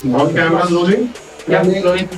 All cameras rolling? Yeah, rolling.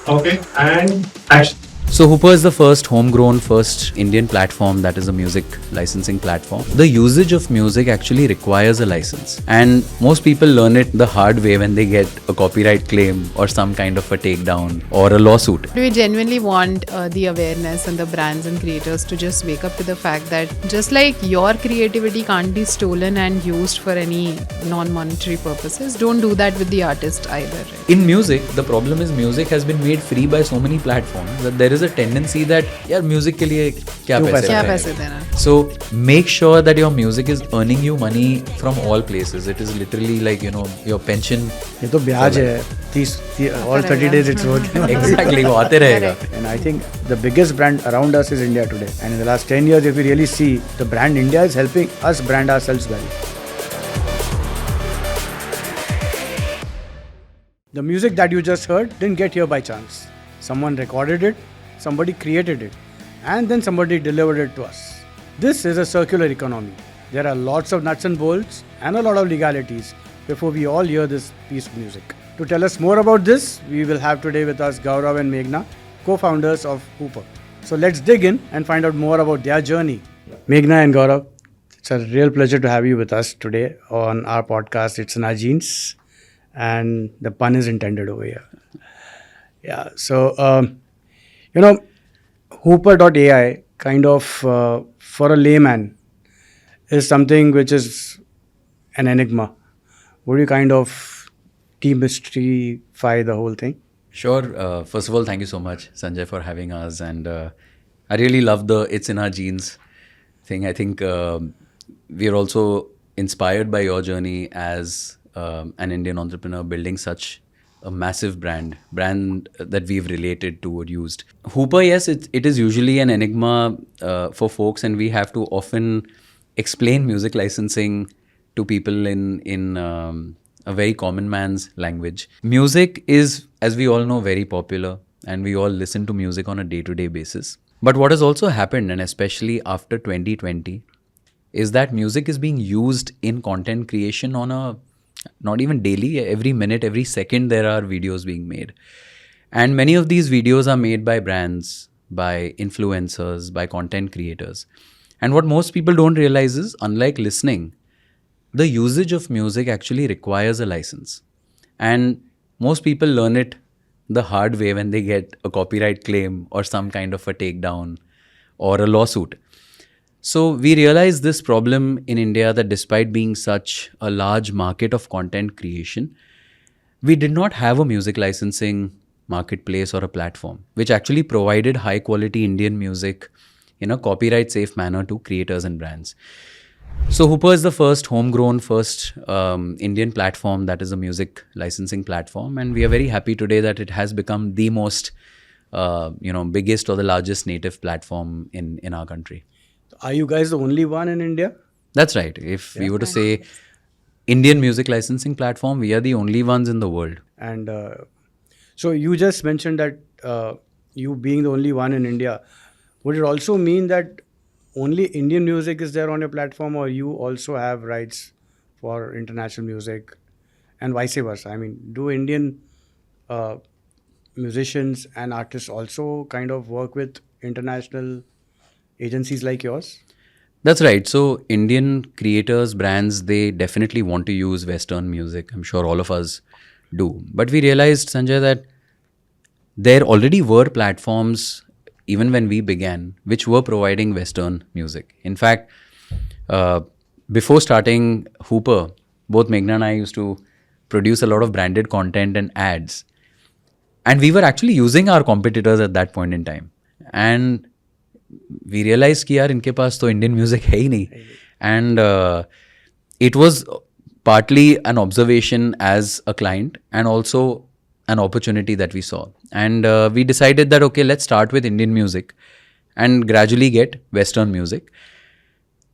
Okay, and action. So Hoopr is the first homegrown, first Indian platform that is a music licensing platform. The usage of music actually requires a license, and most people learn it the hard way when they get a copyright claim or some kind of a takedown or a lawsuit. We genuinely want the awareness and the brands and creators to just wake up to the fact that just like your creativity can't be stolen and used for any non-monetary purposes, don't do that with the artist either. Right? In music, the problem is music has been made free by so many platforms that there is a tendency that यार music के लिए क्या पैसे देना? So make sure that your music is earning you money from all places. It is literally like your pension. ये तो ब्याज है 30 all 30 days it's working. Exactly, वो आते रहेगा. And I think the biggest brand around us is India today. And in the last 10 years, if we really see, the brand India is helping us brand ourselves well. The music that you just heard didn't get here by chance. Someone recorded it, somebody created it, and then somebody delivered it to us. This is a circular economy. There are lots of nuts and bolts and a lot of legalities before we all hear this piece of music. To tell us more about this, we will have today with us Gaurav and Meghna, co-founders of Hoopr. So let's dig in and find out more about their journey. Meghna and Gaurav, it's a real pleasure to have you with us today on our podcast. It's in our genes, and the pun is intended over here. Yeah, so, Hoopr.ai kind of, for a layman, is something which is an enigma. Would you kind of demystify the whole thing? Sure. First of all, thank you so much, Sanjay, for having us. And I really love the "it's in our genes" thing. I think we are also inspired by your journey as an Indian entrepreneur building such a massive brand that we've related to or used. Hoopr, yes, it is usually an enigma for folks, and we have to often explain music licensing to people in a very common man's language. Music is, as we all know, very popular, and we all listen to music on a day-to-day basis. But what has also happened, and especially after 2020, is that music is being used in content creation on a not even daily, every minute, every second there are videos being made. And many of these videos are made by brands, by influencers, by content creators. And what most people don't realize is, unlike listening, the usage of music actually requires a license. And most people learn it the hard way when they get a copyright claim or some kind of a takedown or a lawsuit. So we realized this problem in India, that despite being such a large market of content creation, we did not have a music licensing marketplace or a platform which actually provided high quality Indian music in a copyright safe manner to creators and brands. So Hoopr is the first homegrown, first Indian platform that is a music licensing platform, and we are very happy today that it has become the most biggest or the largest native platform in our country. Are you guys the only one in India? That's right. If we were to say Indian music licensing platform, we are the only ones in the world. And so you just mentioned that you being the only one in India, would it also mean that only Indian music is there on your platform, or you also have rights for international music and vice versa? I mean, do Indian musicians and artists also kind of work with international agencies like yours? That's right. So Indian creators, brands, they definitely want to use Western music. I'm sure all of us do. But we realized, Sanjay, that there already were platforms, even when we began, which were providing Western music. In fact, before starting Hoopr, both Meghna and I used to produce a lot of branded content and ads. And we were actually using our competitors at that point in time. And we realized कि यार इनके पास तो Indian music है ही नहीं. And it was partly an observation as a client and also an opportunity that we saw. And we decided that, okay, let's start with Indian music and gradually get Western music.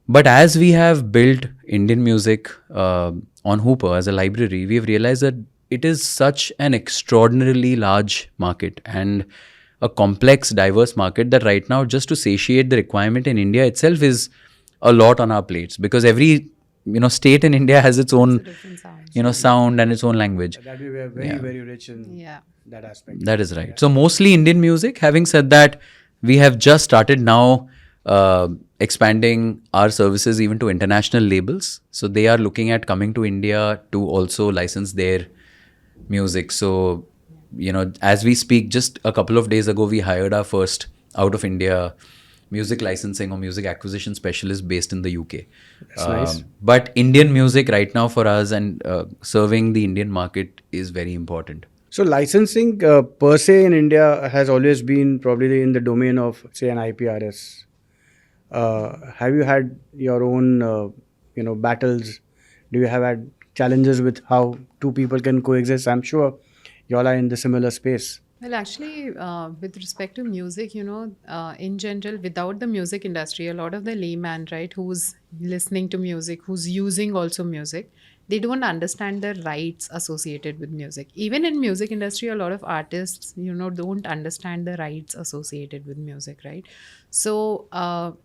But as we have built Indian music on Hoopr as a library, we've realized that it is such an extraordinarily large market and a complex, diverse market that right now, just to satiate the requirement in India itself is a lot on our plates, because every state in India has its own, different sounds. sound and its own language. That we were very, Yeah. very rich in Yeah. that aspect. That is right. So mostly Indian music. Having said that, we have just started now expanding our services even to international labels. So they are looking at coming to India to also license their music. So, as we speak, just a couple of days ago, we hired our first out of India music licensing or music acquisition specialist based in the UK. That's nice. But Indian music right now for us and serving the Indian market is very important. So licensing per se in India has always been probably in the domain of, say, an IPRS. Have you had your own, battles? Do you have had challenges with how two people can coexist? I'm sure you all are in the similar space. Well, actually, with respect to music, in general, without the music industry, a lot of the layman, right, who's listening to music, who's using also music, they don't understand the rights associated with music. Even in music industry, a lot of artists, don't understand the rights associated with music, right? So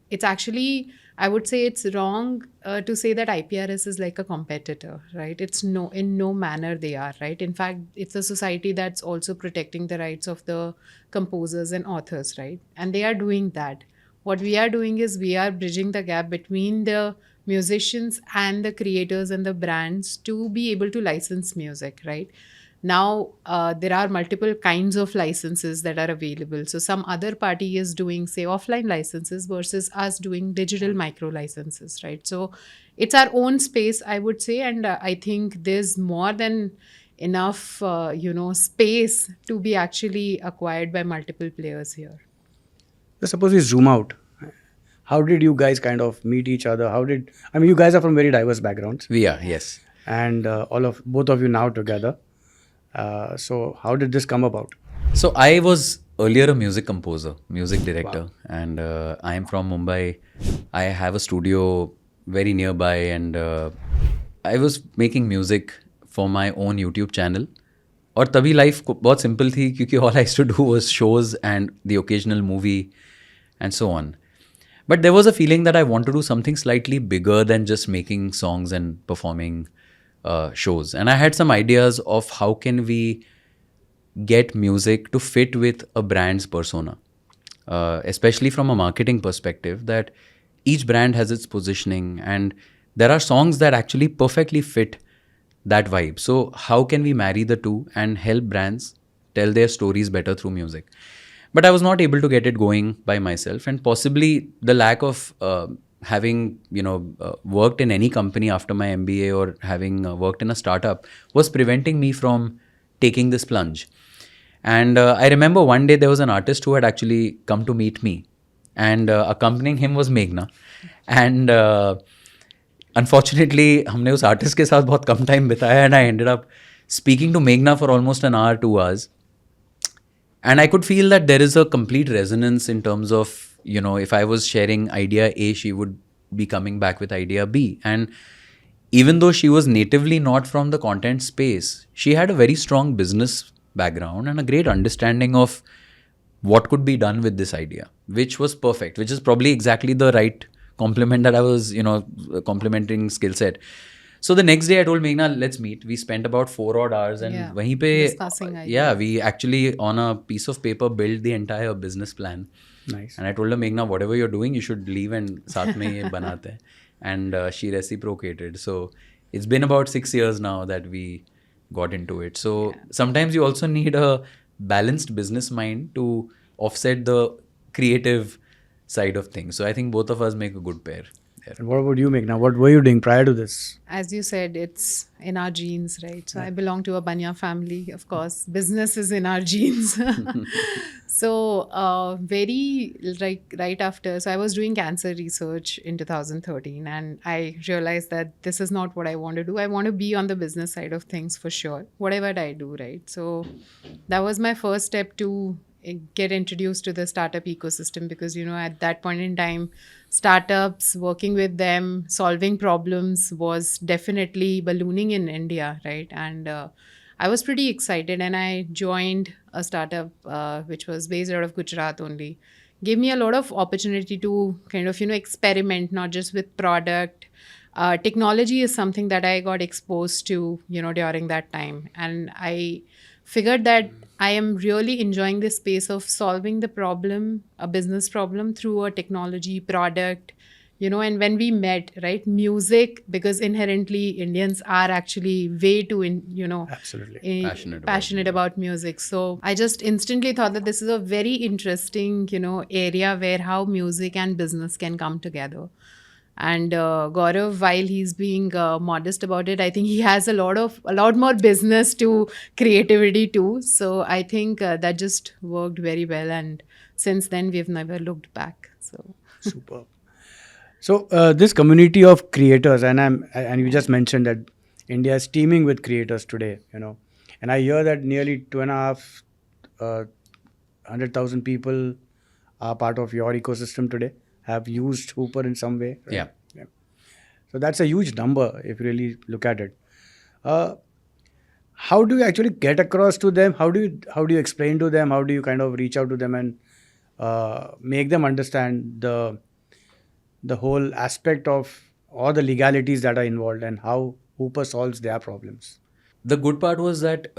it's actually, I would say it's wrong to say that IPRS is like a competitor, right? It's in no manner they are, right? In fact, it's a society that's also protecting the rights of the composers and authors, right? And they are doing that. What we are doing is we are bridging the gap between the musicians and the creators and the brands to be able to license music, right? Now, there are multiple kinds of licenses that are available. So some other party is doing, say, offline licenses versus us doing digital micro licenses, right? So it's our own space, I would say. And I think there's more than enough, space to be actually acquired by multiple players here. So suppose we zoom out. How did you guys kind of meet each other? You guys are from very diverse backgrounds, We are, yes. and both of you now together. So how did this come about? So I was earlier a music composer, music director, and I am from Mumbai. I have a studio very nearby, and I was making music for my own YouTube channel. और तभी life बहुत simple थी क्योंकि all I used to do was shows and the occasional movie and so on. But there was a feeling that I want to do something slightly bigger than just making songs and performing shows. And I had some ideas of how can we get music to fit with a brand's persona, especially from a marketing perspective, that each brand has its positioning and there are songs that actually perfectly fit that vibe. So how can we marry the two and help brands tell their stories better through music? But I was not able to get it going by myself, and possibly the lack of having worked in any company after my MBA or having worked in a startup was preventing me from taking this plunge. And I remember one day there was an artist who had actually come to meet me, and accompanying him was Meghna. And unfortunately, हमने उस artist के साथ बहुत कम time बिताया, and I ended up speaking to Meghna for almost an hour, 2 hours. And I could feel that there is a complete resonance in terms of, if I was sharing idea A, she would be coming back with idea B. And even though she was natively not from the content space, she had a very strong business background and a great understanding of what could be done with this idea, which was perfect, which is probably exactly the right compliment that I was, complimenting skill set. So the next day I told Meghna, let's meet. We spent about 4 odd hours and wahin pe, discussing ideas. yeah, we actually on a piece of paper built the entire business plan. Nice. And I told her, Meghna, whatever you're doing, you should leave and saath mein ye banate hain. And she reciprocated. So it's been about 6 years now that we got into it. So sometimes you also need a balanced business mind to offset the creative side of things. So I think both of us make a good pair. And what about you, Meghna? What were you doing prior to this? As you said, it's in our genes, right? So I belong to a Banya family, of course. Business is in our genes. So very right after, so I was doing cancer research in 2013, and I realized that this is not what I want to do. I want to be on the business side of things for sure, whatever I do, right? So that was my first step to get introduced to the startup ecosystem, because at that point in time, startups, working with them, solving problems was definitely ballooning in India, right? And I was pretty excited, and I joined a startup which was based out of Gujarat only. Gave me a lot of opportunity to kind of experiment, not just with product, technology is something that I got exposed to, during that time. And I figured that I am really enjoying this space of solving the problem, a business problem, through a technology product. And when we met, right, music, because inherently Indians are actually way too Absolutely. passionate about music. So I just instantly thought that this is a very interesting area where how music and business can come together. And Gaurav, while he's being modest about it, I think he has a lot more business to creativity too. So I think that just worked very well, and since then we've never looked back. So Superb. So this community of creators, and you just mentioned that India is teeming with creators today, and I hear that nearly 2.5 100,000 people are part of your ecosystem today, have used Hoopr in some way. Right? Yeah. So that's a huge number if you really look at it. How do you actually get across to them? How do you explain to them? How do you kind of reach out to them and make them understand the whole aspect of all the legalities that are involved and how Hoopr solves their problems? The good part was that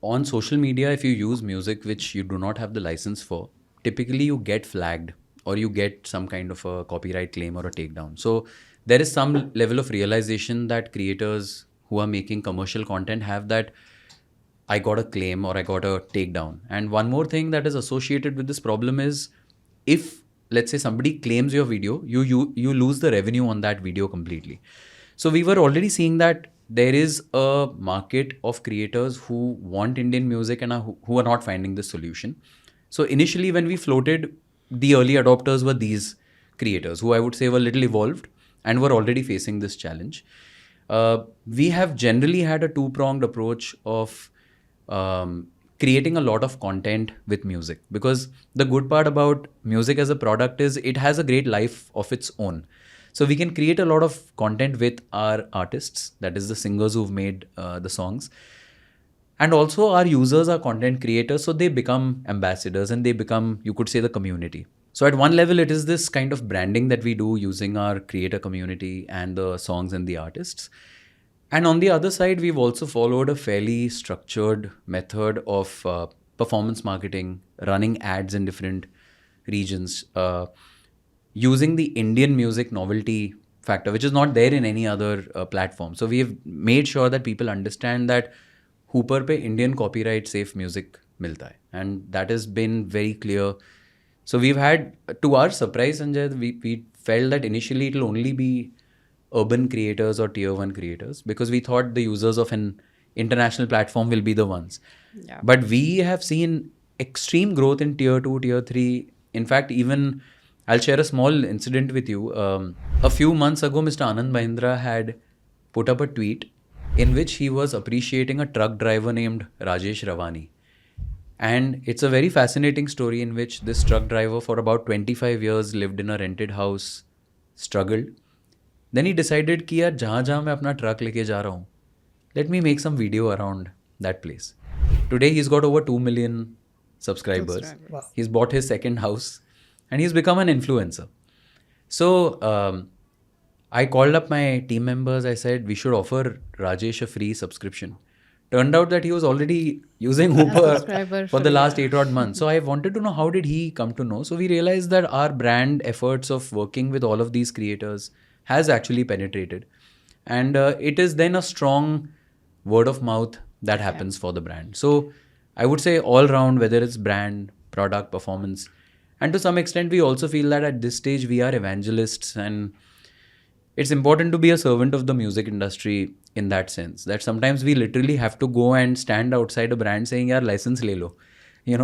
on social media, if you use music which you do not have the license for, typically you get flagged or you get some kind of a copyright claim or a takedown. So there is some level of realization that creators who are making commercial content have, that I got a claim or I got a takedown. And one more thing that is associated with this problem is, if let's say somebody claims your video, you lose the revenue on that video completely. So we were already seeing that there is a market of creators who want Indian music and who are not finding this solution. So initially when we floated, the early adopters were these creators who I would say were little evolved and were already facing this challenge. We have generally had a two-pronged approach of creating a lot of content with music, because the good part about music as a product is it has a great life of its own. So we can create a lot of content with our artists, that is the singers who've made the songs. And also our users are content creators, so they become ambassadors and they become, you could say, the community. So at one level, it is this kind of branding that we do using our creator community and the songs and the artists. And on the other side, we've also followed a fairly structured method of performance marketing, running ads in different regions, using the Indian music novelty factor, which is not there in any other platform. So we've made sure that people understand that Hoopr pe Indian copyright safe music milta hai. And that has been very clear. So we've had, to our surprise, Sanjay, we felt that initially it'll only be urban creators or tier 1 creators, because we thought the users of an international platform will be the ones. yeah. But we have seen extreme growth in tier 2, tier 3. In fact, even I'll share a small incident with you. A few months ago, Mr. Anand Mahindra had put up a tweet in which he was appreciating a truck driver named Rajesh Ravani. And it's a very fascinating story in which this truck driver for about 25 years lived in a rented house, struggled. Then he decided कि यार जहाँ जहाँ मैं अपना truck लेके जा रहा हूँ, let me make some video around that place. Today he's got over 2 million subscribers. Wow. He's bought his second house and he's become an influencer. So I called up my team members. I said we should offer Rajesh a free subscription. Turned out that he was already using subscriber Hoopr for the free. last 8 odd months. So I wanted to know, how did he come to know? So we realized that our brand efforts of working with all of these creators has actually penetrated. And it is then a strong word of mouth that happens for the brand. So I would say all round, whether it's brand, product, performance, and to some extent we also feel that at this stage we are evangelists, and it's important to be a servant of the music industry in that sense, that sometimes we literally have to go and stand outside a brand saying, yaar, license le lo.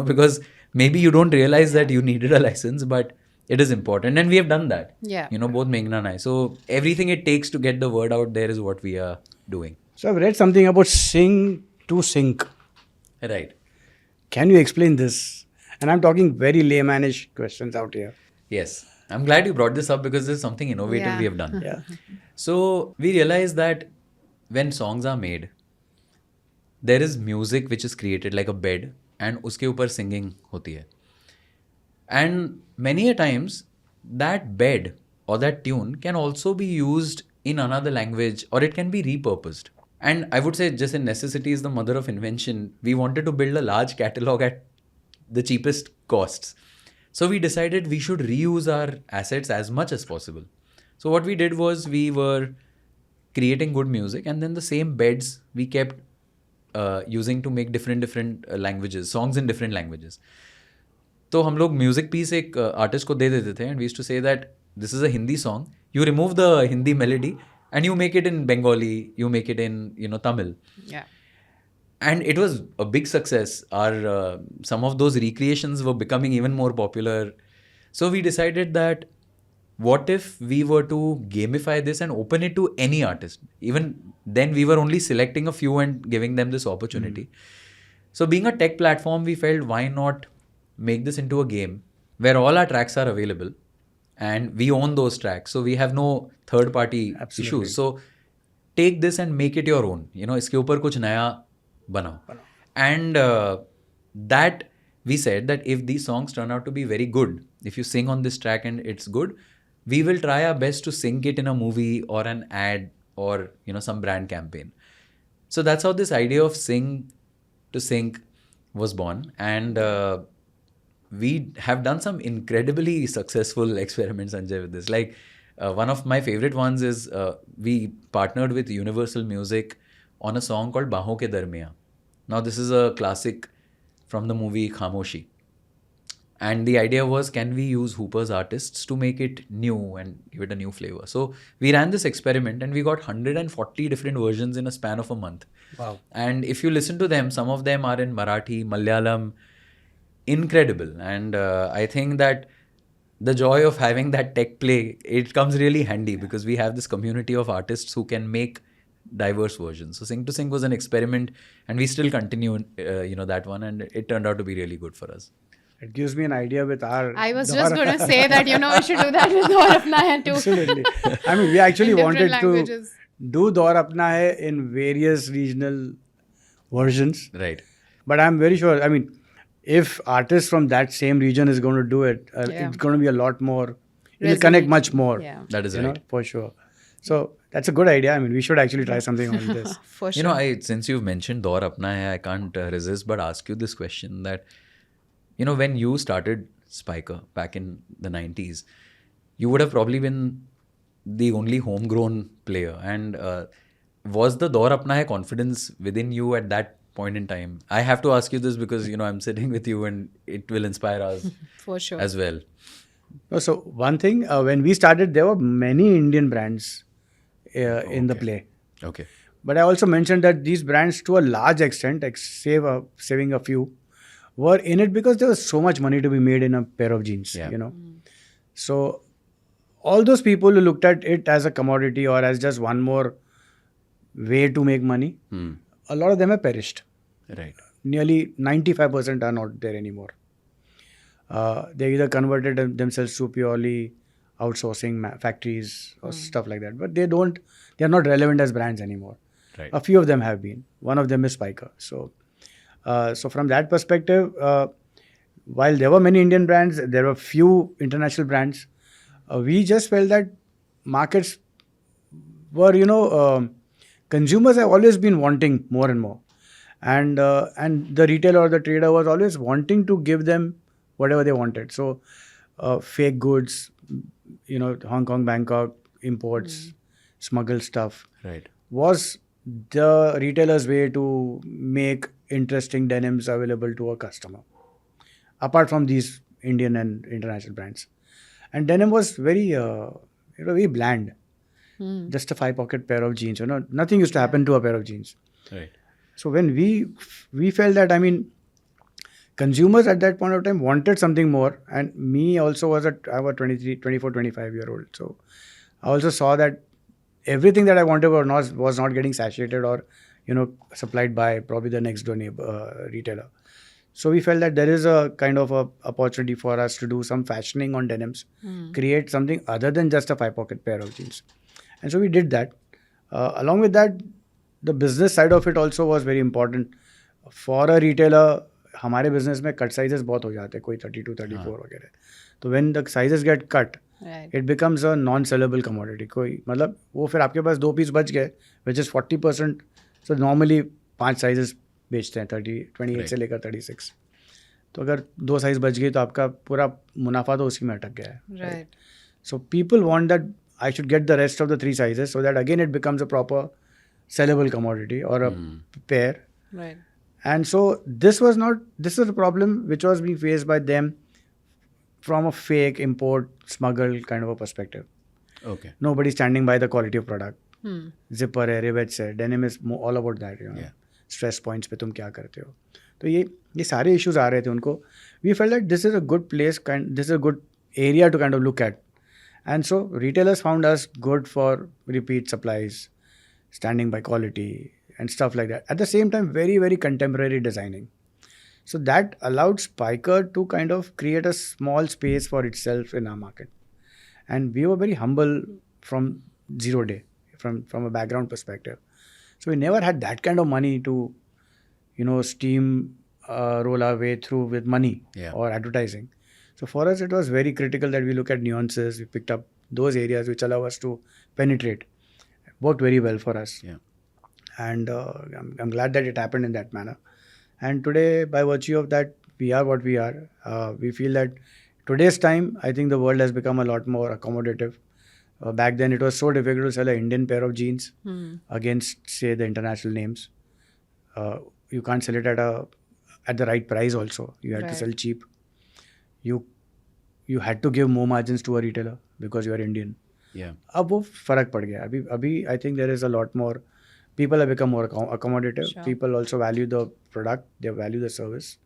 Because maybe you don't realize that you needed a license, but it is important. And we have done that. Yeah. Both Meghna and I. So everything it takes to get the word out there is what we are doing. So I've read something about sing to sync. Right. Can you explain this? And I'm talking very laymanish questions out here. Yes. I'm glad you brought this up because this is something innovative Yeah. we have done. Yeah. So we realized that when songs are made, there is music which is created like a bed and uske upar singing hoti hai. And many a times that bed or that tune can also be used in another language, or it can be repurposed. And I would say, just in necessity is the mother of invention, we wanted to build a large catalog at the cheapest costs. So we decided we should reuse our assets as much as possible. So what we did was we were creating good music, and then the same beds we kept using to make different languages, songs in different languages. तो हम लोग music piece एक artist को दे देते थे, and we used to say that this is a Hindi song, you remove the Hindi melody and you make it in Bengali, you make it in, Tamil. Yeah. And it was a big success. Our some of those recreations were becoming even more popular. So we decided that what if we were to gamify this and open it to any artist? Even then we were only selecting a few and giving them this opportunity. So being a tech platform, we felt, why not make this into a game where all our tracks are available and we own those tracks, so we have no third party issues. So take this and make it your own, इसके ऊपर कुछ नया बनाओ. And that we said that if these songs turn out to be very good, if you sing on this track and it's good, we will try our best to sync it in a movie or an ad or some brand campaign. So that's how this idea of sing to sync was born. And we have done some incredibly successful experiments, Sanjay, with this. Like one of my favorite ones is we partnered with Universal Music on a song called Baahon Ke Darmiyan. Now this is a classic from the movie Khamoshi. And the idea was, can we use Hoopr's artists to make it new and give it a new flavor? So we ran this experiment and we got 140 different versions in a span of a month. Wow. And if you listen to them, some of them are in Marathi, Malayalam, incredible. And I think that the joy of having that tech play, it comes really handy because we have this community of artists who can make diverse versions. So Sing to Sing was an experiment, and we still continue that one, and it turned out to be really good for us. It gives me an idea with our... I was just going to say that, we should do that with Daur Apna Hai too. Absolutely. I mean, we actually In wanted different languages. to do Daur Apna Hai in various regional versions. Right. But I'm very sure, I mean, if artists from that same region is going to do it, it's going to be a lot more, it'll connect much more. Yeah. That is right. For sure. So that's a good idea. I mean, we should actually try something on this. For sure. Since you've mentioned Daur Apna Hai, I can't resist but ask you this question that, when you started Spykar back in the 90s, you would have probably been the only homegrown player. And was the Daur Apna Hai confidence within you at that point in time? I have to ask you this because, I'm sitting with you and it will inspire us For sure. as well. So one thing, when we started, there were many Indian brands in the play. Okay. But I also mentioned that these brands, to a large extent, saving a few, were in it because there was so much money to be made in a pair of jeans, Yeah. So all those people who looked at it as a commodity or as just one more way to make money, a lot of them have perished. Right. Nearly 95% are not there anymore. They either converted themselves to purely outsourcing factories or stuff like that. But they are not relevant as brands anymore. Right. A few of them have been. One of them is Spykar. So from that perspective, while there were many Indian brands, there were few international brands. We just felt that markets were, consumers have always been wanting more and more. And the retailer or the trader was always wanting to give them whatever they wanted. So fake goods, Hong Kong, Bangkok, imports, smuggled stuff, Right. was the retailer's way to make interesting denims available to a customer, apart from these Indian and international brands. And denim was very, very bland. Just a 5-pocket pair of jeans. Nothing used to happen to a pair of jeans. Right. So when we felt that, consumers at that point of time wanted something more, and me also I was 24, 25-year-old. So I also saw that everything that I wanted was not getting satiated or, supplied by probably the next door retailer. So we felt that there is a kind of a opportunity for us to do some fashioning on denims, create something other than just a 5-pocket pair of jeans. And so we did that. Along with that, the business side of it also was very important. For a retailer, हमारे business में cut sizes बहुत हो जाते हैं, कोई 32, 34 वगैरह. So when the sizes get cut, Right. It becomes a non-sellable commodity. कोई मतलब वो फिर आपके पास 2 पीस बच गए which is 40%. So normally 5 sizes बेचते हैं 28 से लेकर 36. तो अगर 2 साइज बच गई तो आपका पूरा मुनाफा तो उसी में अटक गया है. Right. So people want that I should get the rest of the 3 sizes so that again it becomes a proper sellable commodity or a pair. Right. And so this is a problem which was being faced by them from a fake import smuggled kind of a perspective. Okay. Nobody standing by the quality of product. Hmm. Zipper है, rivets है, denim is all about that. You know, Yeah. stress points पे तुम क्या करते हो. तो ये सारे issues आ रहे थे उनको. We felt that this is a good place, this is a good area to kind of look at. And so retailers found us good for repeat supplies, standing by quality and stuff like that. At the same time, very, very contemporary designing. So that allowed Spykar to kind of create a small space for itself in our market. And we were very humble from zero day, from a background perspective. So we never had that kind of money to, steam roll our way through with money or advertising. So for us, it was very critical that we look at nuances. We picked up those areas which allow us to penetrate. It worked very well for us. Yeah. And I'm glad that it happened in that manner. And today, by virtue of that, we are what we are. We feel that today's time, I think the world has become a lot more accommodative. Back then, it was so difficult to sell an Indian pair of jeans against, say, the international names. You can't sell it at the right price also. You had to sell cheap. You had to give more margins to a retailer because you are Indian. Yeah. अब वो फर्क पड़ गया. अभी I think there is a lot more. People have become more accommodative. Sure. People also value the product. They value the service.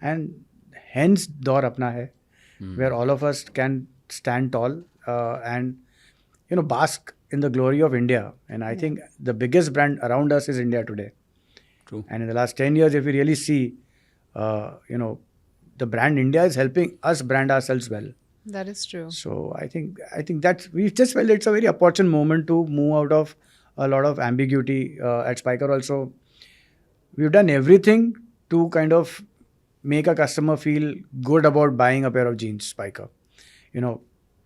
And hence दौर अपना है where all of us can stand tall and bask in the glory of India. And I think the biggest brand around us is India today. True. And in the last 10 years, if we really see, the brand India is helping us brand ourselves well. That is true. So I think that we just felt it's a very opportune moment to move out of a lot of ambiguity at Spykar. Also, we've done everything to kind of make a customer feel good about buying a pair of jeans, Spykar.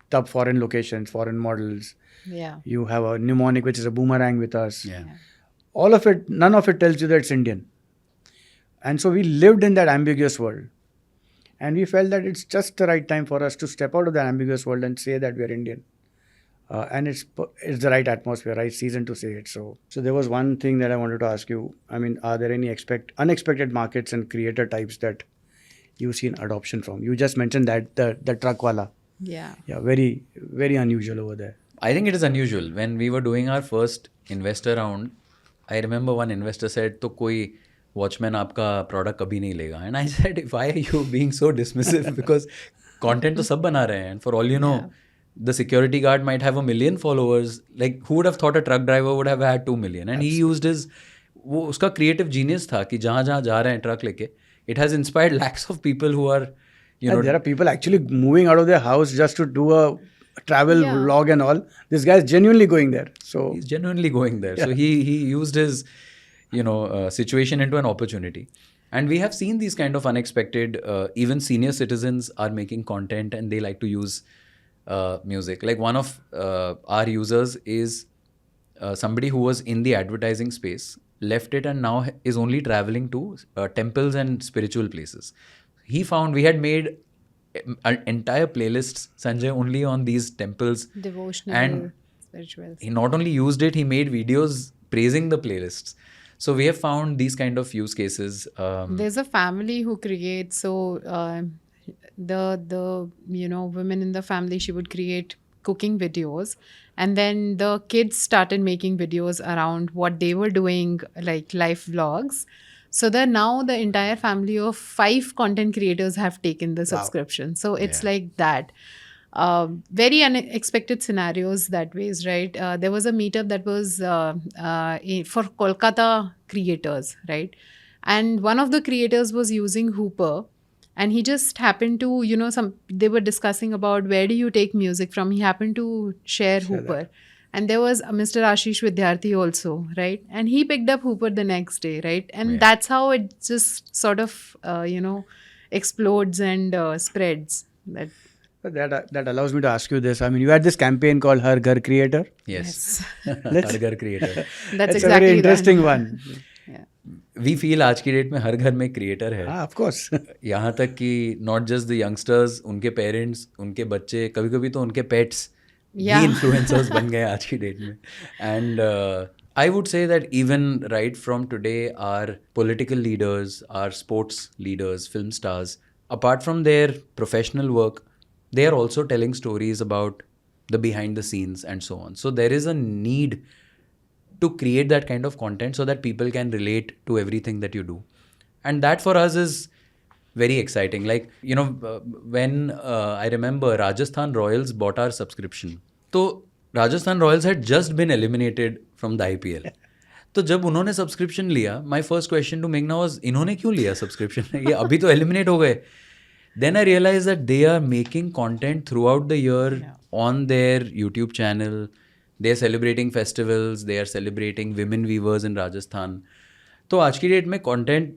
Top foreign locations, foreign models. Yeah. You have a mnemonic, which is a boomerang with us. Yeah. All of it, none of it tells you that it's Indian. And so we lived in that ambiguous world. And we felt that it's just the right time for us to step out of that ambiguous world and say that we are Indian. And it's the right atmosphere, right season to say it. So there was one thing that I wanted to ask you. I mean, are there any unexpected markets and creator types that you've seen adoption from? You just mentioned that the truck wala. Yeah. Yeah, very, very unusual over there. I think it is unusual. When we were doing our first investor round, I remember one investor said, तो कोई watchman आपका product कभी नहीं लेगा. And I said, why are you being so dismissive? Because content तो सब बना रहे हैं. And for all you know, the security guard might have 1 million followers. Like, who would have thought a truck driver would have had 2 million? And he used वो उसका creative genius था कि जहाँ जहाँ जा रहे हैं truck लेके, it has inspired lakhs of people who are, there are people actually moving out of their house just to do a travel vlog and all. This guy is genuinely going there. So he's genuinely going there. So he used his situation into an opportunity. And we have seen these kind of unexpected, even senior citizens are making content and they like to use music. Like one of our users is somebody who was in the advertising space, left it and now is only traveling to temples and spiritual places. He found we had made entire playlists, Sanjay, only on these temples. Devotional, and spiritual. he not only used it, he made videos praising the playlists. So we have found these kind of use cases. There's a family who creates, so the women in the family, she would create cooking videos, and then the kids started making videos around what they were doing, like life vlogs. So that now the entire family of 5 content creators have taken the subscription. So it's like that. Very unexpected scenarios that ways, right? There was a meetup that was for Kolkata creators, right? And one of the creators was using Hoopr, and he just happened to, they were discussing about where do you take music from. He happened to share Hoopr. And there was Mr. Ashish Vidyarthi also, right? And he picked up Hoopr the next day, right? And that's how it just sort of, explodes and spreads. That allows me to ask you this. I mean, you had this campaign called Har Ghar Creator. Yes. Let's- हर घर creator. That's It's exactly a very that. interesting one. Yeah. We feel आज की date में हर घर में creator है. Of course. यहाँ तक कि नॉट जस्ट द यंगस्टर्स, उनके पेरेंट्स, उनके बच्चे, कभी कभी तो उनके पेट्स भी Yeah. इन्फ्लुएंसर्स बन गए आज की डेट में. And I would say that even right from today our political leaders, our sports leaders, film stars, apart from their professional work, they are also telling stories about the behind the scenes and so on. So there is a need to create that kind of content so that people can relate to everything that you do. And that for us is very exciting. Like, you know, when I remember Rajasthan Royals bought our subscription. So Rajasthan Royals had just been eliminated from the IPL. तो जब उन्होंने subscription लिया, my first question to मेघना was, इन्होंने क्यों लिया subscription? ये अभी तो एलिमिनेट हो गए. Then I realize that they are making content throughout the year on their YouTube channel. They are celebrating festivals, they are celebrating women weavers in Rajasthan. तो आज की डेट में कॉन्टेंट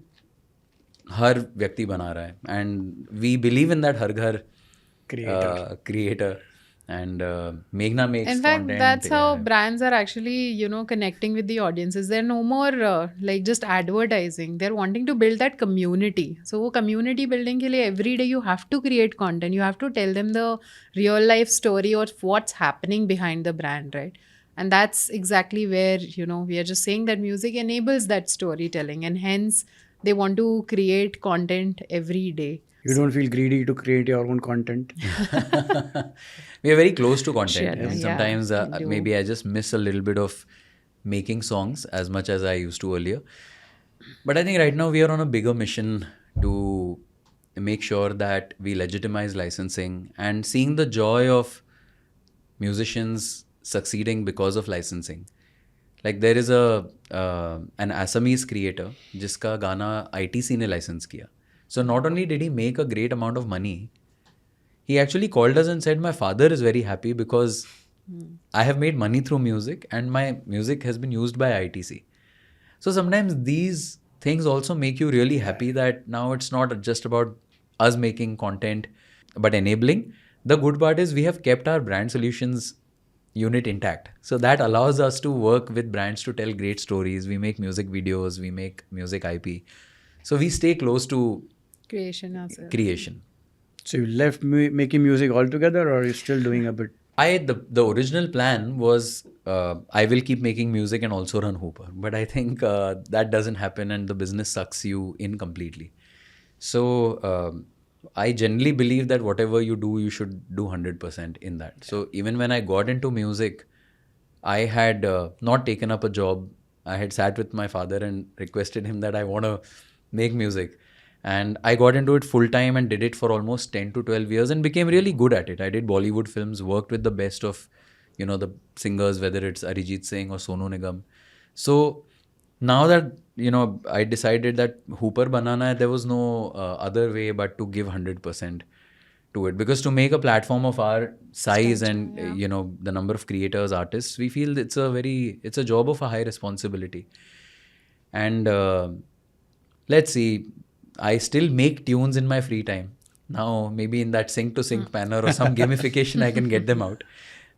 हर व्यक्ति बना रहा है, and we believe in that हर घर creator. And Meghna makes In fact, content. that's how yeah. brands are actually, you know, connecting with the audiences. They're no more like just advertising. They're wanting to build that community. So, wo community building ke liye every day you have to create content. You have to tell them the real life story of what's happening behind the brand, right? And that's exactly where, you know, we are just saying that music enables that storytelling, and hence they want to create content every day. You don't feel greedy to create your own content. We are very close to content. Sure, And yeah, sometimes we do. maybe I just miss a little bit of making songs as much as I used to earlier. But I think right now we are on a bigger mission to make sure that we legitimize licensing and seeing the joy of musicians succeeding because of licensing. Like there is an Assamese creator जिसका गाना ITC ने license किया. So not only did he make a great amount of money, he actually called us and said, my father is very happy because I have made money through music and my music has been used by ITC. So sometimes these things also make you really happy that now it's not just about us making content, but enabling. The good part is we have kept our brand solutions unit intact. So that allows us to work with brands to tell great stories. We make music videos, we make music IP. So we stay close to Creation as well. creation. So you left making music altogether, or are you still doing a bit? The original plan was I will keep making music and also run Hoopr, but I think that doesn't happen and the business sucks you in completely. So I generally believe that whatever you do, you should do 100% in that. So even when I got into music, I had not taken up a job. I had sat with my father and requested him that I want to make music. And I got into it full time and did it for almost 10 to 12 years and became really good at it. I did Bollywood films, worked with the best of, you know, the singers, whether it's Arijit Singh or Sonu Nigam. So now that, you know, I decided that Hoopr banana hai, there was no other way but to give 100% to it. Because to make a platform of our size and, you know, the number of creators, artists, we feel it's a job of a high responsibility. And let's see, I still make tunes in my free time. Now, maybe in that sync to sync manner or some gamification, I can get them out.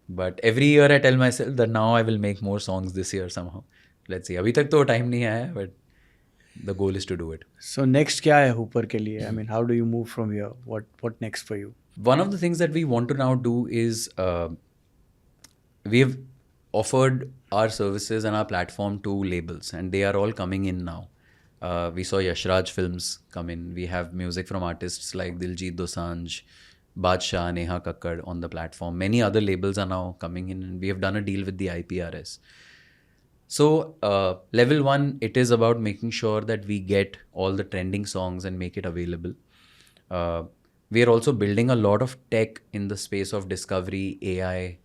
But every year I tell myself that now I will make more songs this year somehow. Let's see. अभी तक तो time नहीं आया है, but the goal is to do it. So next क्या है Hoopr के लिए? I mean, how do you move from here? What next for you? One of the things that we want to now do is we have offered our services and our platform to labels, and they are all coming in now. We saw Yashraj films come in. We have music from artists like Diljit Dosanjh, Badshah, Neha Kakkad on the platform. Many other labels are now coming in, and we have done a deal with the IPRS. So level 1, it is about making sure that we get all the trending songs and make it available. We are also building a lot of tech in the space of discovery, AI,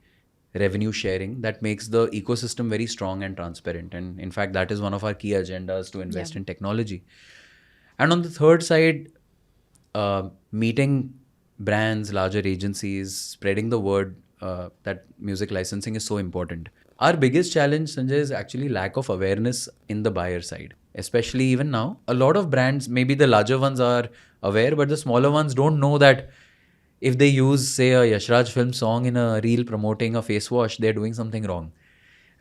revenue sharing that makes the ecosystem very strong and transparent. And in fact, that is one of our key agendas to invest in technology. And on the third side, meeting brands, larger agencies, spreading the word that music licensing is so important. Our biggest challenge, Sanjay, is actually lack of awareness in the buyer side, especially even now. A lot of brands, maybe the larger ones are aware, but the smaller ones don't know that if they use, say, a Yashraj film song in a reel promoting a face wash, they're doing something wrong,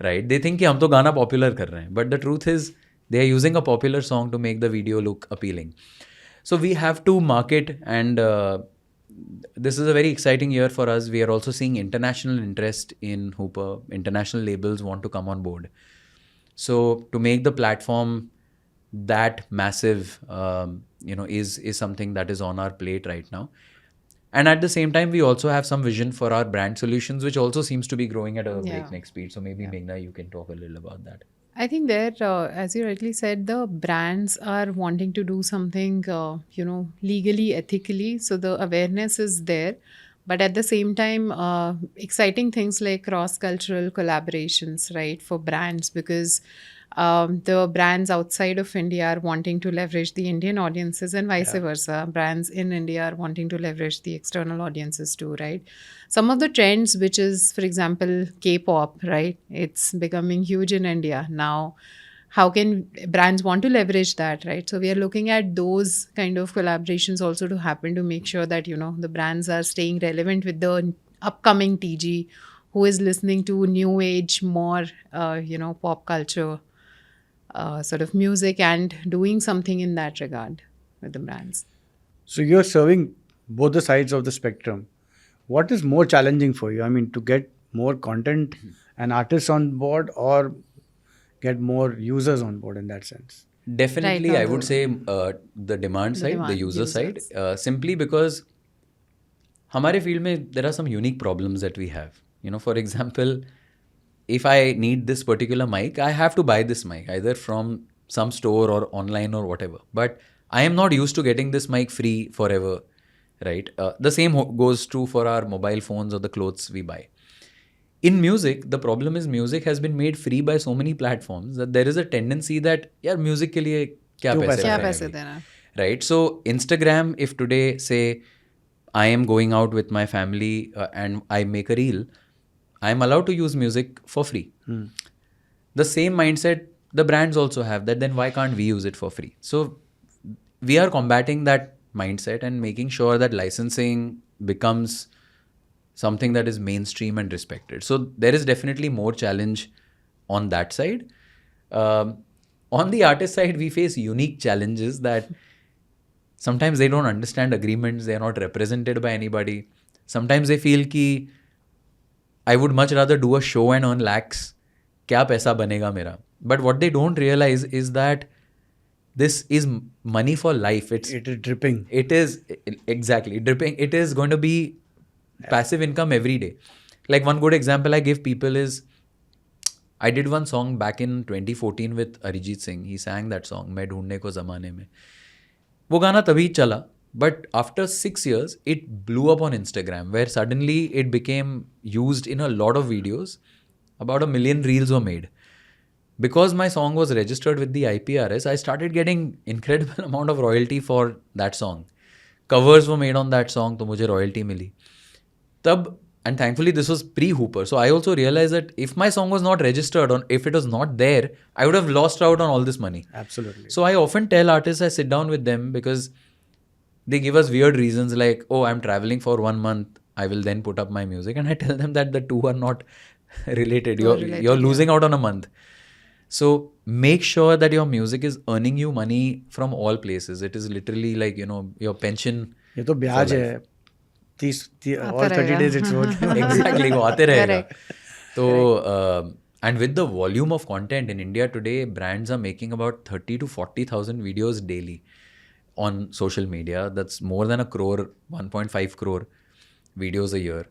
right? They think कि हम तो गाना popular कर रहे हैं, but the truth is they are using a popular song to make the video look appealing. So we have to market, and this is a very exciting year for us. We are also seeing international interest in Hoopr. International labels want to come on board. So to make the platform that massive, is something that is on our plate right now. And at the same time, we also have some vision for our brand solutions, which also seems to be growing at a breakneck speed. So maybe Meghna, you can talk a little about that. I think there, as you rightly said, the brands are wanting to do something, legally, ethically. So the awareness is there. But at the same time, exciting things like cross-cultural collaborations, right, for brands, because the brands outside of India are wanting to leverage the Indian audiences and vice versa. Brands in India are wanting to leverage the external audiences too, right? Some of the trends, which is, for example, K-pop, right? It's becoming huge in India now. How can brands want to leverage that, right? So we are looking at those kind of collaborations also to happen to make sure that, the brands are staying relevant with the upcoming TG who is listening to new age, more, pop culture sort of music and doing something in that regard with the brands. So you're serving both the sides of the spectrum. What is more challenging for you? I mean, to get more content and artists on board, or get more users on board in that sense? Definitely, Right, I would say the demand side, the user side, simply because हमारे field में there are some unique problems that we have. For example, if I need this particular mic, I have to buy this mic either from some store or online or whatever. But I am not used to getting this mic free forever, right? The same goes true for our mobile phones or the clothes we buy. In music, the problem is music has been made free by so many platforms that there is a tendency that, यार music के लिए क्या पैसे देना? Right? So Instagram, if today say I am going out with my family and I make a reel, I am allowed to use music for free. The same mindset the brands also have, that then why can't we use it for free? So we are combating that mindset and making sure that licensing becomes something that is mainstream and respected. So there is definitely more challenge on that side. On the artist side, we face unique challenges that sometimes they don't understand agreements, they are not represented by anybody. Sometimes they feel कि I would much rather do a show and earn lakhs. क्या पैसा बनेगा मेरा? But what they don't realize is that this is money for life. It is dripping. It is exactly dripping. It is going to be passive income every day. Like one good example I give people is, I did one song back in 2014 with Arijit Singh. He sang that song, मैं ढूंढने को ज़माने में. वो गाना तभी चला, but after 6 years, it blew up on Instagram, where suddenly it became used in a lot of videos. About 1 million reels were made. Because my song was registered with the IPRS, I started getting incredible amount of royalty for that song. Covers were made on that song, तो मुझे royalty मिली. तब, and thankfully this was pre-Hoopr, so I also realized that if my song was not registered, or if it was not there, I would have lost out on all this money. Absolutely. So I often tell artists, I sit down with them because they give us weird reasons like, oh, I'm traveling for 1 month, I will then put up my music. And I tell them that the two are not related. You're losing out on a month. So make sure that your music is earning you money from all places. It is literally like, your pension. ये तो ब्याज है. 30 or 30 days it's worth. Exactly, वो आते रहेगा. So, and with the volume of content in India today, brands are making about 30 to 40,000 videos daily on social media. That's more than 1.5 crore videos a year.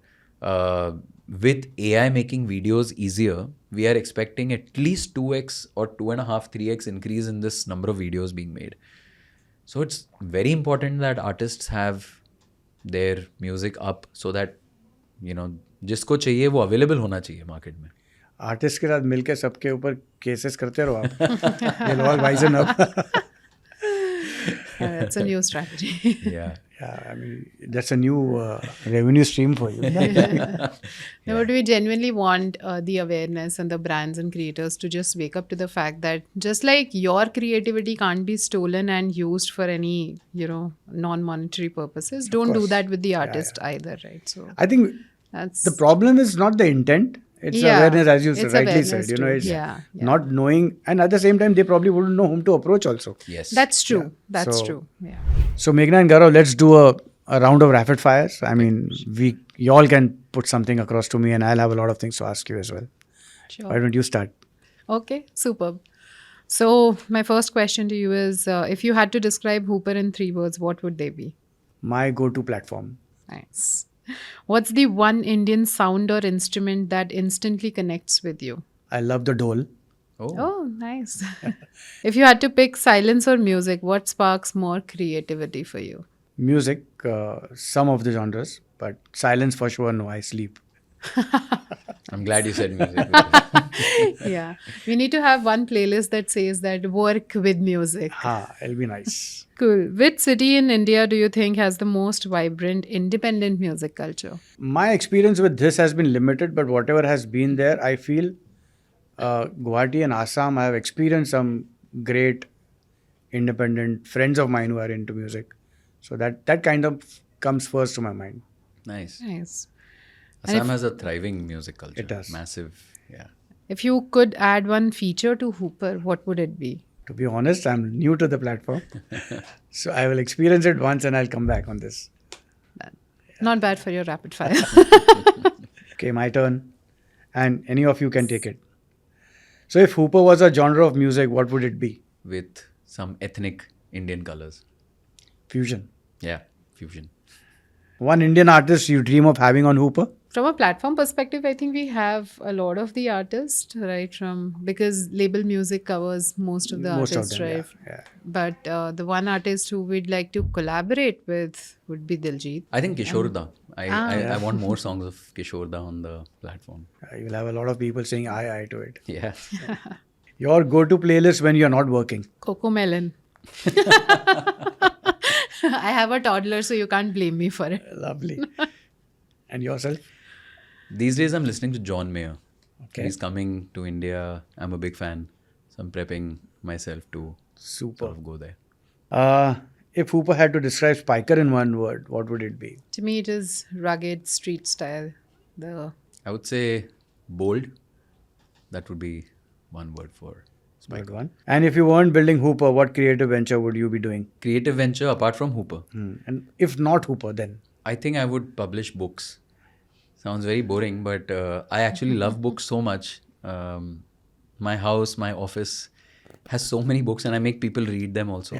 With AI making videos easier, we are expecting at least 2x or 2.5, 3x increase in this number of videos being made. So it's very important that artists have their music up so that, जिसको चाहिए वो available होना चाहिए market में. Artist के साथ मिलके सबके ऊपर केसेस करते रहो आप. You'll all wisen up. That's a new strategy. Yeah. I mean, that's a new revenue stream for you. No, but we genuinely want the awareness and the brands and creators to just wake up to the fact that just like your creativity can't be stolen and used for any, non-monetary purposes, don't do course. that with the Yeah, artist either, right? So I think that's the problem is not the intent. It's awareness, as you it's rightly awareness said. too. It's Yeah. not knowing, and at the same time, they probably wouldn't know whom to approach also. Yes. That's true. That's So- true. Yeah. So, Meghna and Gaurav, let's do a round of rapid fires. I mean, you all can put something across to me, and I'll have a lot of things to ask you as well. Sure. Why don't you start? Okay, superb. So, my first question to you is if you had to describe Hoopr in 3 words, what would they be? My go-to platform. Nice. What's the one Indian sound or instrument that instantly connects with you? I love the dole. Oh, nice. If you had to pick silence or music, what sparks more creativity for you? Music, some of the genres, but silence for sure. No, I sleep. I'm glad you said music. Yeah. We need to have one playlist that says that work with music. It'll be nice. Cool. Which city in India do you think has the most vibrant independent music culture? My experience with this has been limited, but whatever has been there, I feel Guwahati and Assam, I have experienced some great independent friends of mine who are into music. So that kind of comes first to my mind. Nice. Nice. Assam has a thriving music culture. It does. Massive. Yeah. If you could add one feature to Hoopr, what would it be? To be honest, I'm new to the platform. So I will experience it once and I'll come back on this. Not bad for your rapid fire. Okay, my turn. And any of you can take it. So if Hoopr was a genre of music, what would it be? With some ethnic Indian colors. Fusion. Yeah. Fusion. One Indian artist you dream of having on Hoopr? From a platform perspective, I think we have a lot of the artists, right? Because label music covers most of the Most artists, of them, right? yeah. But the one artist who we'd like to collaborate with would be Diljit. I think Kishorda. I Ah. want more songs of Kishorda on the platform. You'll have a lot of people saying aye to it. Yeah. Your go-to playlist when you're not working? Coco Melon. I have a toddler, so you can't blame me for it. Lovely. And yourself? These days I'm listening to John Mayer. Okay. He's coming to India. I'm a big fan. So I'm prepping myself to Super. sort of go there. If Hoopr had to describe Spykar in one word, what would it be? To me, it is rugged street style. I would say bold. That would be one word for Good one. And if you weren't building Hoopr, what creative venture would you be doing? creative venture apart from Hoopr. And if not Hoopr, then? I think I would publish books. Sounds very boring, but I actually love books so much. My house, my office has so many books, and I make people read them also.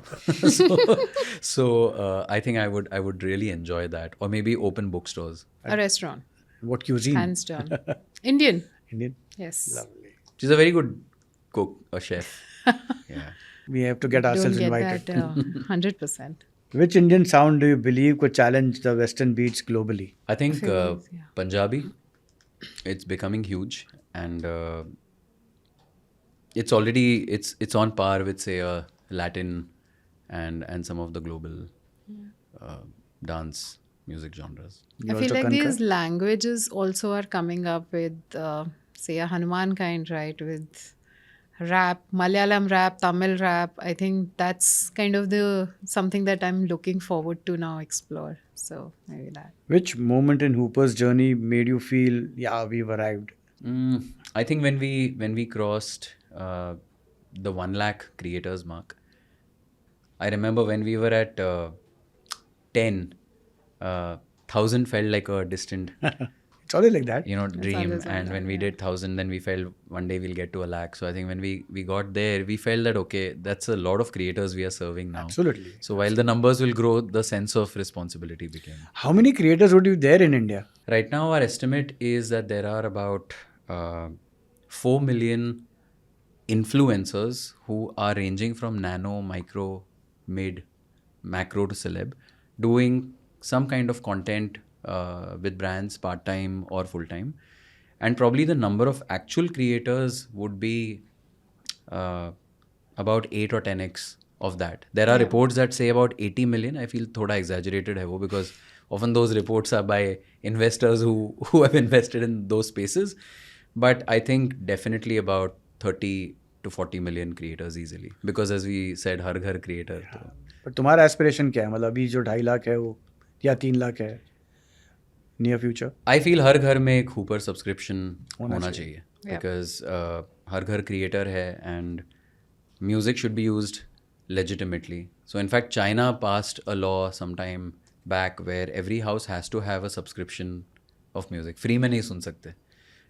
so I think I would really enjoy that, or maybe open bookstores. A restaurant, What cuisine? hands down. Indian. Indian? Yes. Lovely. She's a very good cook, a chef. Yeah. We have to get ourselves Don't get invited. that 100%. Which Indian sound do you believe could challenge the Western beats globally? I think Yeah. Punjabi, it's becoming huge, and it's already it's on par with say Latin and some of the global dance music genres. You I feel also like concur? these languages also are coming up with, say, a Hanuman kind, right? With rap, Malayalam rap, Tamil rap. I think that's kind of something that I'm looking forward to now explore. So maybe that. Which moment in Hooper's journey made you feel, yeah, we've arrived? I think when we crossed the 1 lakh creators mark, I remember when we were at 10, 1,000 felt like a distant, It's always like that. dream. always like And when we did 1,000, then we felt one day we'll get to 1 lakh. So I think when we got there, we felt that, okay, that's a lot of creators we are serving now. Absolutely. So while the numbers will grow, the sense of responsibility became. How many creators would be there in India? Right now, our estimate is that there are about 4 million influencers who are ranging from nano, micro, mid, macro to celeb, doing some kind of content with brands part-time or full-time. And probably the number of actual creators would be about 8 or 10x of that. There are reports that say about 80 million. I feel thoda exaggerated hai wo, because often those reports are by investors who have invested in those spaces. But I think definitely about 30 to 40 million creators easily. Because as we said, har ghar creator. तो पर तुम्हारा aspiration क्या है? मतलब अभी जो 2.5 लाख है वो या 3 लाख है नियर फ्यूचर? आई फील हर घर में एक हुपर सब्सक्रिप्शन होना चाहिए, बिकॉज हर घर क्रिएटर है and music should be used legitimately. So in fact, China passed a law some time back where every house has to have a subscription of music. Free में नहीं सुन सकते.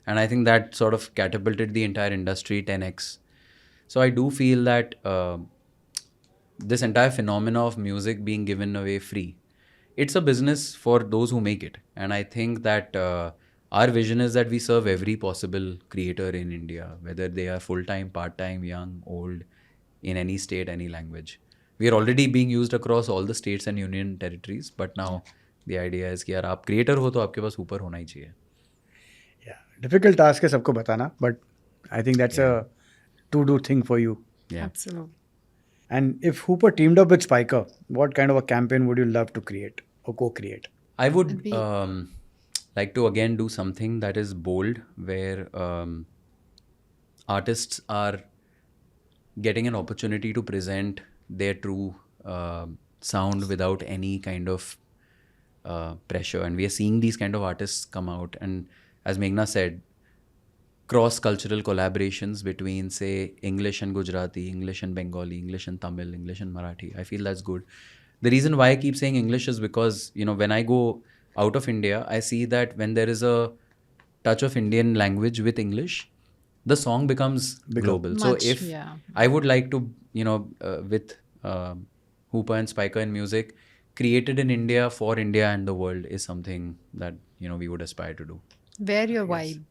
And I think that sort of catapulted the entire industry 10x. So I do feel that this entire phenomena of music being given away free, it's a business for those who make it. And I think that our vision is that we serve every possible creator in India, whether they are full-time, part-time, young, old, in any state, any language. We are already being used across all the states and union territories, but now the idea is कि यार आप creator हो तो आपके पास ऊपर होना ही चाहिए. Yeah, difficult task है सबको बताना, but I think that's a to-do thing for you. Yeah. Absolutely. And if Hoopr teamed up with Spykar, what kind of a campaign would you love to create or co-create? I would like to again do something that is bold, where artists are getting an opportunity to present their true sound without any kind of pressure. And we are seeing these kind of artists come out. And as Meghna said, cross-cultural collaborations between, say, English and Gujarati, English and Bengali, English and Tamil, English and Marathi. I feel that's good. The reason why I keep saying English is because, you know, when I go out of India, I see that when there is a touch of Indian language with English, the song becomes global. So if I would like to, you know, with Hoopr and Spykar in music, created in India for India and the world is something that, you know, we would aspire to do. Wear your vibe.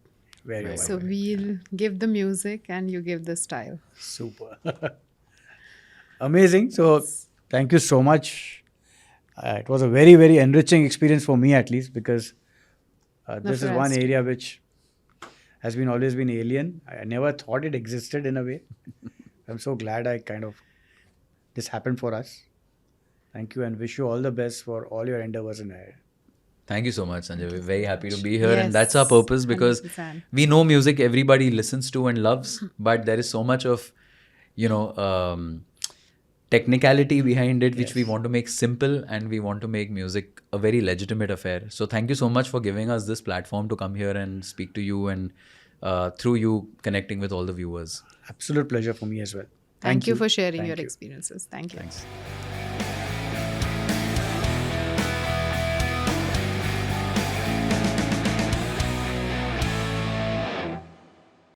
Wear your So we'll give the music and you give the style. Super. Amazing. So thank you so much. It was a very, very enriching experience for me, at least, because this is one area which has always been alien. I never thought it existed in a way. I'm so glad this happened for us. Thank you and wish you all the best for all your endeavors in ahead. Thank you so much, Sanjay. We're very happy to be here. Yes, and that's our purpose, because 100%. we know music everybody listens to and loves, but there is so much of, you know, technicality behind it, which we want to make simple, and we want to make music a very legitimate affair. So thank you so much for giving us this platform to come here and speak to you, and through you connecting with all the viewers. Absolute pleasure for me as well. Thank you for sharing Thank your you. experiences. Thank you. Thanks.